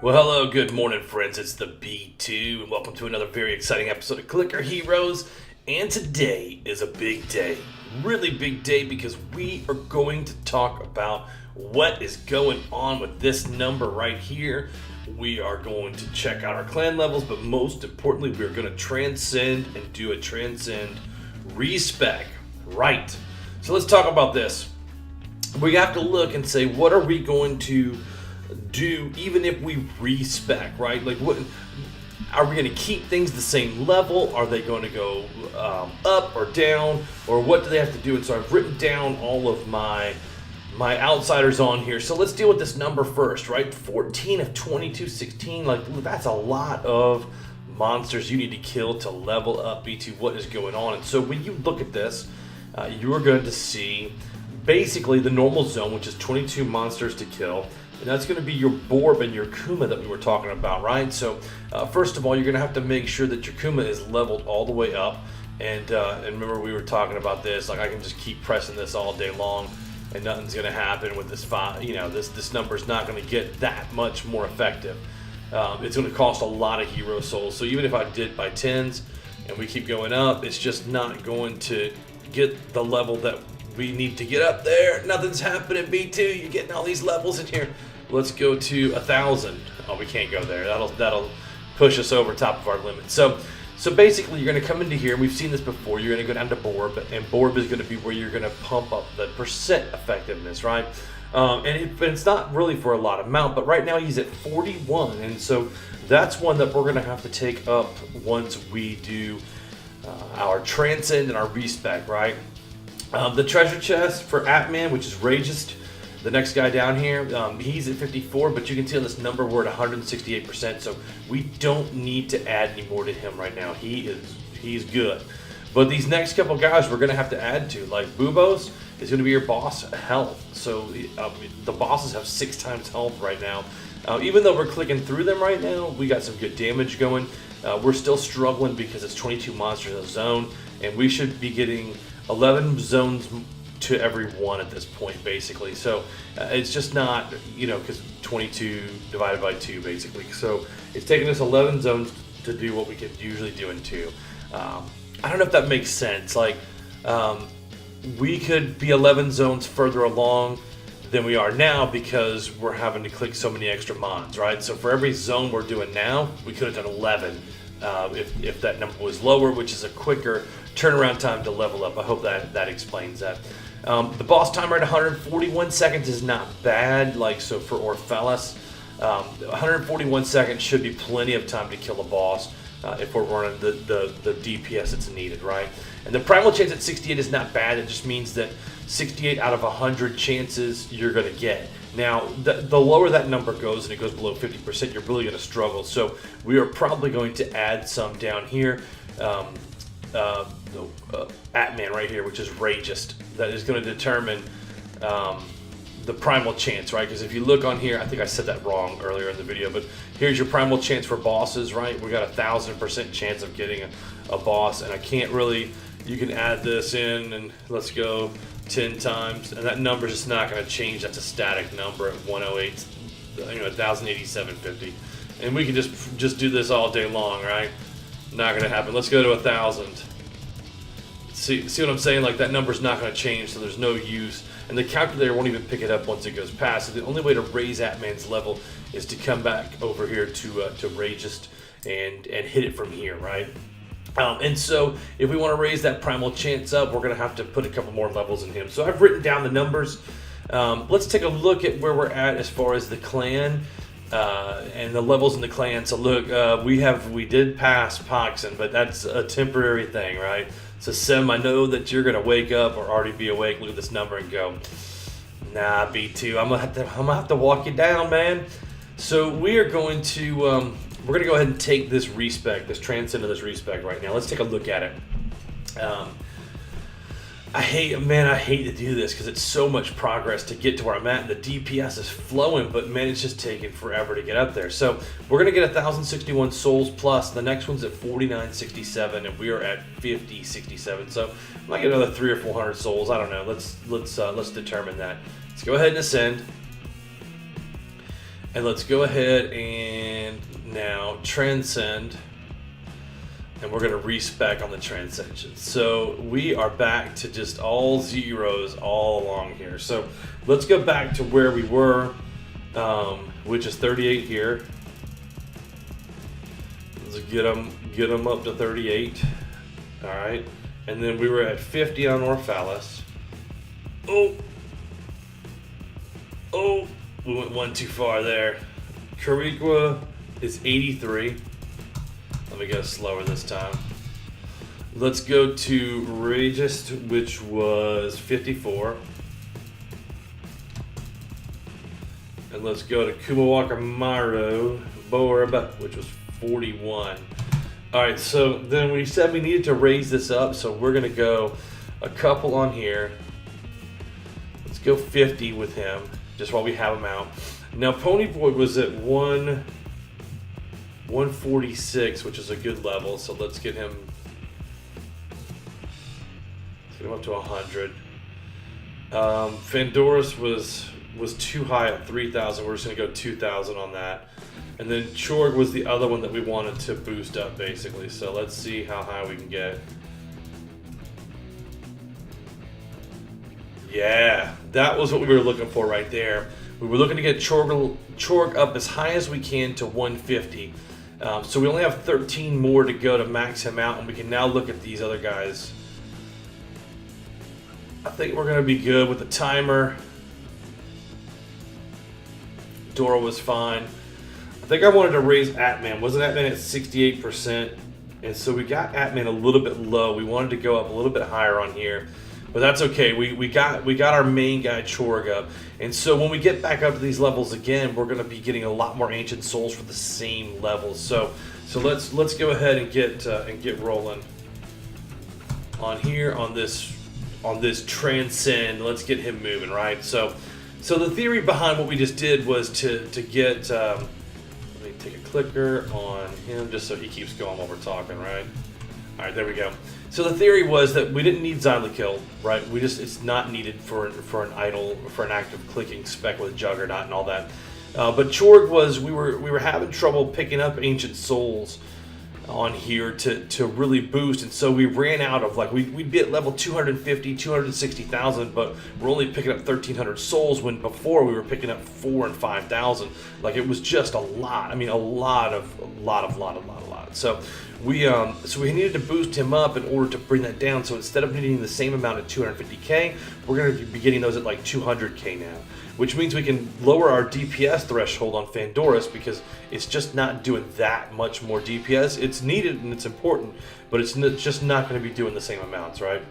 Well, hello, good morning, friends. It's the B2, and welcome to another very exciting episode of Clicker Heroes. And today is a big day, really big day, because we are going to talk about what is going on with this number right here. We are going to check out our clan levels, but most importantly, we are going to transcend and do a transcend respec. Right. So let's talk about this. We have to look and say, what are we going to do even if we respec, right? Like, what are we going to keep things the same level? Are they going to go up or down, or what do they have to do? And so I've written down all of my outsiders on here. So let's deal with this number first, right? 14 of 22, 16. Like, that's a lot of monsters you need to kill to level up B2. What is going on? And so when you look at this, you are going to see basically the normal zone, which is 22 monsters to kill. And that's going to be your Borb and your Kuma that we were talking about, right? So first of all, you're going to have to make sure that your Kuma is leveled all the way up. And remember, we were talking about this. Like, I can just keep pressing this all day long, and nothing's going to happen with this. This number is not going to get that much more effective. It's going to cost a lot of hero souls. So even if I did by tens and we keep going up, it's just not going to get the level that we need to get up there. Nothing's happening, B2. You're getting all these levels in here. Let's go to 1,000. Oh, we can't go there. That'll push us over top of our limit. So basically, you're going to come into here. We've seen this before. You're going to go down to Borb, and Borb is going to be where you're going to pump up the percent effectiveness, right? It's not really for a lot of mount, but right now he's at 41, and so that's one that we're going to have to take up once we do our Transcend and our respec, right? The treasure chest for Atman, which is Rageist, the next guy down here, he's at 54, but you can see on this number we're at 168%, so we don't need to add any more to him right now. He's good. But these next couple guys we're going to have to add to, like Bubos is going to be your boss health. So the bosses have 6 times health right now. Even though we're clicking through them right now, we got some good damage going. We're still struggling because it's 22 monsters in a zone, and we should be getting 11 zones to every one at this point, basically. So it's just not, because 22 divided by 2, basically. So it's taking us 11 zones to do what we could usually do in 2. I don't know if that makes sense. Like, we could be 11 zones further along than we are now because we're having to click so many extra mons, right? So for every zone we're doing now, we could have done 11 if that number was lower, which is a quicker turnaround time to level up. I hope that explains that. The boss timer at 141 seconds is not bad. So for Orphelis, 141 seconds should be plenty of time to kill a boss if we're running the DPS that's needed, right? And the primal chance at 68 is not bad. It just means that 68 out of 100 chances you're going to get. Now, the lower that number goes and it goes below 50%, you're really going to struggle. So we are probably going to add some down here. Atman right here, which is Rageist, that is going to determine the primal chance, right? Because if you look on here, I think I said that wrong earlier in the video, but here's your primal chance for bosses, right? We got 1,000% chance of getting a boss, and I can't really, you can add this in, and let's go 10 times, and that number is just not going to change. That's a static number at 108, 1,087.50, and we can just do this all day long, right? Not going to happen. Let's go to 1,000. See what I'm saying? Like, that number's not going to change, so there's no use. And the calculator won't even pick it up once it goes past. So the only way to raise Atman's level is to come back over here to Rageist and hit it from here, right? And so if we want to raise that primal chance up, we're going to have to put a couple more levels in him. So I've written down the numbers. Let's take a look at where we're at as far as the clan. And the levels in the clan. So look, we did pass Poxon, but that's a temporary thing, right? So Sim, I know that you're gonna wake up or already be awake, look at this number and go, nah, B2, I'm gonna have to walk you down, man. So we are going to we're gonna go ahead and take this respec, this transcend of this respec right now. Let's take a look at it. I hate to do this because it's so much progress to get to where I'm at. The DPS is flowing, but man, it's just taking forever to get up there. So we're gonna get 1,061 souls plus. The next one's at 4967, and we are at 5067. So I might get another 300 or 400 souls. I don't know. Let's determine that. Let's go ahead and ascend. And let's go ahead and now Transcend. And we're going to respec on the Transcension. So we are back to just all zeros all along here. So let's go back to where we were, which is 38 here. Let's get them up to 38. All right. And then we were at 50 on Orphalis. Oh, we went one too far there. Cariqua is 83. Let me go slower this time. Let's go to Regis, which was 54. And let's go to Kumawaka Maro Borba, which was 41. All right, so then we said we needed to raise this up, so we're gonna go a couple on here. Let's go 50 with him, just while we have him out. Now Ponyboy was at 146, which is a good level, so let's get him up to 100. Fandoris was too high at 3,000. We're just gonna go 2,000 on that. And then Chorg was the other one that we wanted to boost up, basically. So let's see how high we can get. Yeah, that was what we were looking for right there. We were looking to get Chorg up as high as we can to 150. So we only have 13 more to go to max him out, and we can now look at these other guys. I think we're going to be good with the timer. Dora was fine. I think I wanted to raise Atman. Wasn't Atman at 68%? And so we got Atman a little bit low. We wanted to go up a little bit higher on here. But that's okay. We got our main guy Chorg up, and so when we get back up to these levels again, we're going to be getting a lot more ancient souls for the same levels. So let's go ahead and get rolling on here on this Transcend. Let's get him moving, right? So the theory behind what we just did was to get. Let me take a clicker on him just so he keeps going while we're talking, right? All right, there we go. So the theory was that we didn't need Xylokill, right? It's not needed for an active clicking spec with Juggernaut and all that. But Chorg was we were having trouble picking up Ancient Souls on here to really boost, and so we ran out of, like, we'd be at level 250, 260,000, but we're only picking up 1,300 souls when before we were picking up 4,000 and 5,000. Like, it was just a lot. I mean, a lot. So we needed to boost him up in order to bring that down. So instead of needing the same amount at 250k, we're going to be getting those at like 200k now, which means we can lower our DPS threshold on Fandoris because it's just not doing that much more DPS. It's needed and it's important, but it's just not going to be doing the same amounts, right?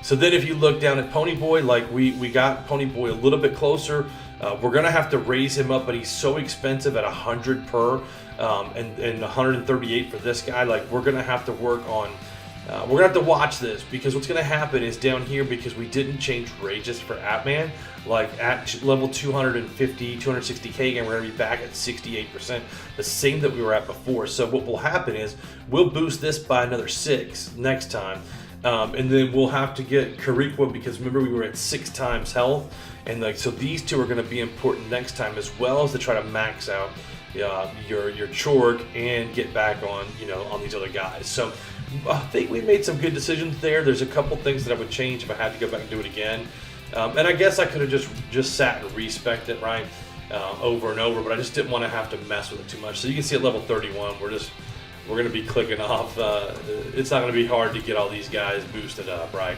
So then if you look down at Ponyboy, like we got Ponyboy a little bit closer. We're going to have to raise him up, but he's so expensive at 100 per and 138 for this guy. Like, we're going to have to work on we're going to have to watch this, because what's going to happen is down here, because we didn't change Rages for Atman, like at level 250, 260k again, we're going to be back at 68%, the same that we were at before. So what will happen is we'll boost this by another 6 next time. And then we'll have to get Cariqua, because remember we were at 6 times health, and like, so these two are going to be important next time, as well as to try to max out your Chorg and get back on on these other guys. So I think we made some good decisions there. There's a couple things that I would change if I had to go back and do it again, and I guess I could have just sat and respec'd it, right, over and over, but I just didn't want to have to mess with it too much. So you can see at level 31 we're going to be clicking off. It's not going to be hard to get all these guys boosted up, right?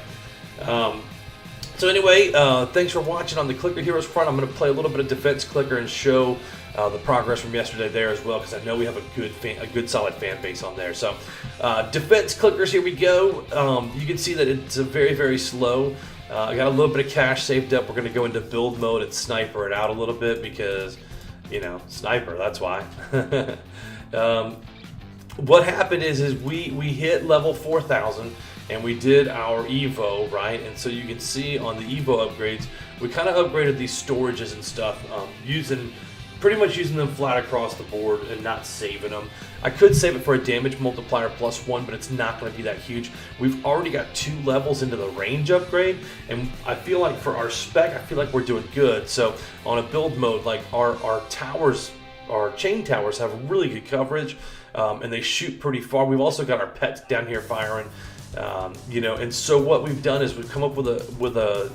So anyway, thanks for watching on the Clicker Heroes front. I'm going to play a little bit of Defense Clicker and show the progress from yesterday there as well, because I know we have a good solid fan base on there. So Defense Clickers, here we go. You can see that it's a very, very slow. I got a little bit of cash saved up. We're going to go into build mode and sniper it out a little bit, because, sniper, that's why. What happened is we hit level 4,000 and we did our Evo, right? And so you can see on the Evo upgrades, we kind of upgraded these storages and stuff using pretty much using them flat across the board and not saving them. I could save it for a damage multiplier +1, but it's not going to be that huge. We've already got 2 levels into the range upgrade, and I feel like for our spec, I feel like we're doing good. So on a build mode, like our towers, our chain towers have really good coverage, and they shoot pretty far. We've also got our pets down here firing. You know, and so what we've done is we've come up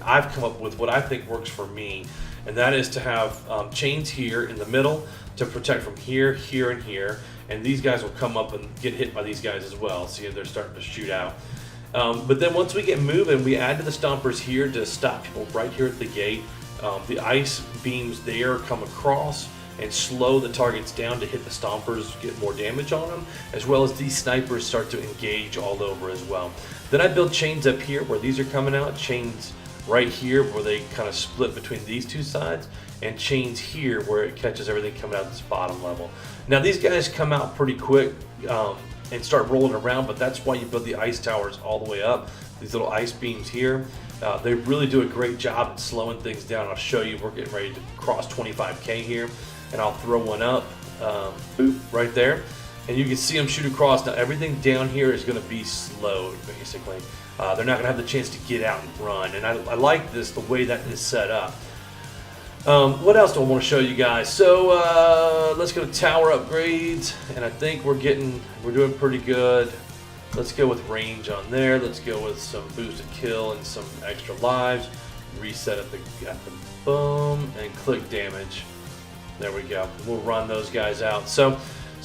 I've come up with what I think works for me, and that is to have chains here in the middle to protect from here, here, and here, and these guys will come up and get hit by these guys as well. See, they're starting to shoot out. But then once we get moving, we add to the stompers here to stop people right here at the gate. The ice beams there come across and slow the targets down to hit the stompers, get more damage on them, as well as these snipers start to engage all over as well. Then I build chains up here where these are coming out, chains right here where they kind of split between these two sides, and chains here where it catches everything coming out this bottom level. Now these guys come out pretty quick and start rolling around, but that's why you build the ice towers all the way up. These little ice beams here, they really do a great job at slowing things down. I'll show you, we're getting ready to cross 25K here, and I'll throw one up, boop, right there, and you can see them shoot across. Now everything down here is going to be slowed, basically. They're not going to have the chance to get out and run, and I like this, the way that is set up. What else do I want to show you guys? So let's go to tower upgrades, and I think we're doing pretty good. Let's go with range on there. Let's go with some boosted kill and some extra lives. Reset at the boom, and click damage. There we go. We'll run those guys out. So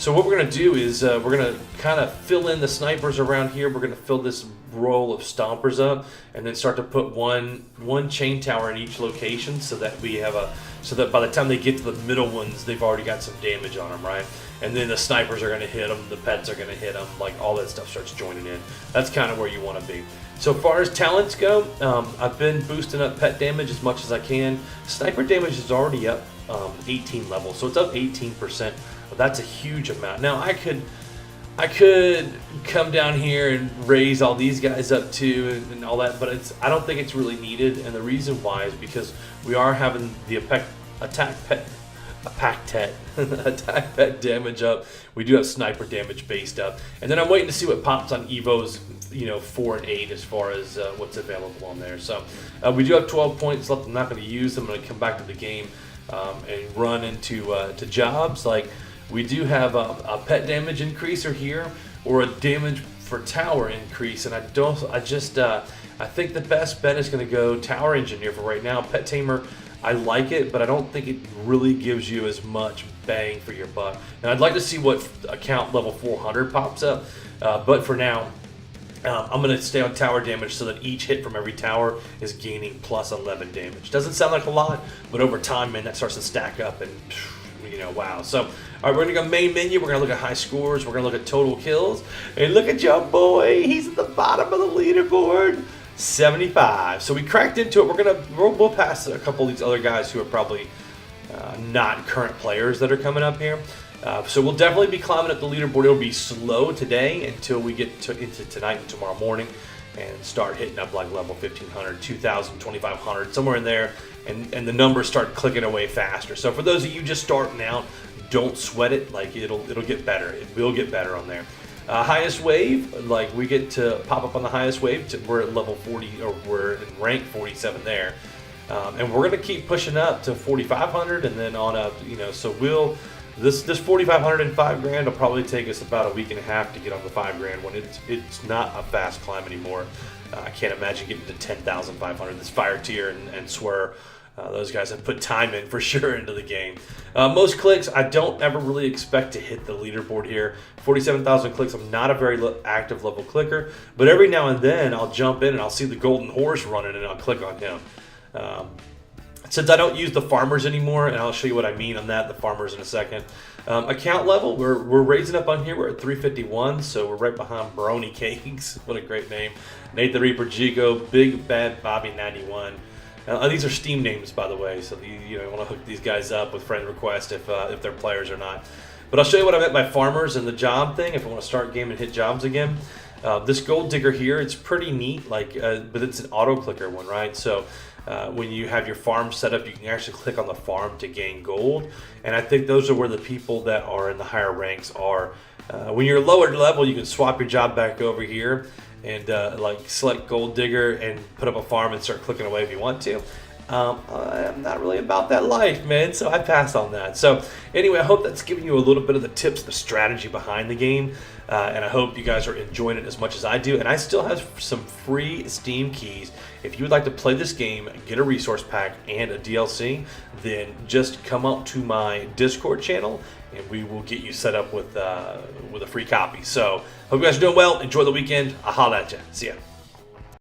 what we're going to do is we're going to kind of fill in the snipers around here. We're going to fill this row of stompers up, and then start to put one chain tower in each location, so that we have so that by the time they get to the middle ones, they've already got some damage on them, right? And then the snipers are going to hit them, the pets are going to hit them, like all that stuff starts joining in. That's kind of where you want to be. So far as talents go, I've been boosting up pet damage as much as I can. Sniper damage is already up 18 levels, so it's up 18%. That's a huge amount. Now I could come down here and raise all these guys up too and all that, but I don't think it's really needed. And the reason why is because we are having the attack pet damage up. We do have sniper damage based up, and then I'm waiting to see what pops on Evo's, 4 and 8 as far as what's available on there. So we do have 12 points left. I'm not going to use them. I'm going to come back to the game and run into to jobs. Like, we do have a pet damage increaser here, or a damage for tower increase, and I think the best bet is going to go tower engineer for right now. Pet tamer, I like it, but I don't think it really gives you as much bang for your buck. Now I'd like to see what account level 400 pops up, but for now I'm going to stay on tower damage, so that each hit from every tower is gaining plus 11 damage. Doesn't sound like a lot, but over time, man, that starts to stack up, and wow. So, all right, we're going to go main menu. We're going to look at high scores. We're going to look at total kills. And look at your boy. He's at the bottom of the leaderboard. 75. So we cracked into it. We'll pass a couple of these other guys who are probably not current players that are coming up here. So we'll definitely be climbing up the leaderboard. It'll be slow today until we get into tonight and tomorrow morning, and start hitting up like level 1500, 2000, 2500, somewhere in there, and the numbers start clicking away faster. So for those of you just starting out, don't sweat it. Like, it'll get better. It will get better on there. Highest wave, like, we get to pop up on the highest wave. We're at level 40, or we're in rank 47 there, and we're gonna keep pushing up to 4500, and then on up. So this 4500 and 5 grand will probably take us about a week and a half to get on the 5 grand when it's not a fast climb anymore. I can't imagine getting to 10,500. This Fire Tier and Swear, those guys have put time in for sure into the game. Most clicks, I don't ever really expect to hit the leaderboard here. 47,000 clicks. I'm not a very active level clicker, but every now and then I'll jump in and I'll see the golden horse running, and I'll click on him. Since I don't use the farmers anymore, and I'll show you what I mean on that, the farmers, in a second. Account level, we're raising up on here. We're at 351, so we're right behind Brony Cakes. What a great name. Nate the Reaper, Jigo, Big Bad Bobby 91. These are Steam names, by the way, so you want to hook these guys up with friend request if they're players or not. But I'll show you what I meant by farmers and the job thing if I want to start game and hit jobs again. This gold digger here, it's pretty neat, but it's an auto clicker one, right? So when you have your farm set up, you can actually click on the farm to gain gold. And I think those are where the people that are in the higher ranks are. When you're lower level, you can swap your job back over here and like select gold digger and put up a farm and start clicking away if you want to. I'm not really about that life, man, so I pass on that. So anyway, I hope that's giving you a little bit of the tips, the strategy behind the game, and I hope you guys are enjoying it as much as I do. And I still have some free Steam keys. If you would like to play this game, get a resource pack and a DLC, then just come up to my Discord channel and we will get you set up with a free copy. So hope you guys are doing well. Enjoy the weekend. I'll holla at you. See ya.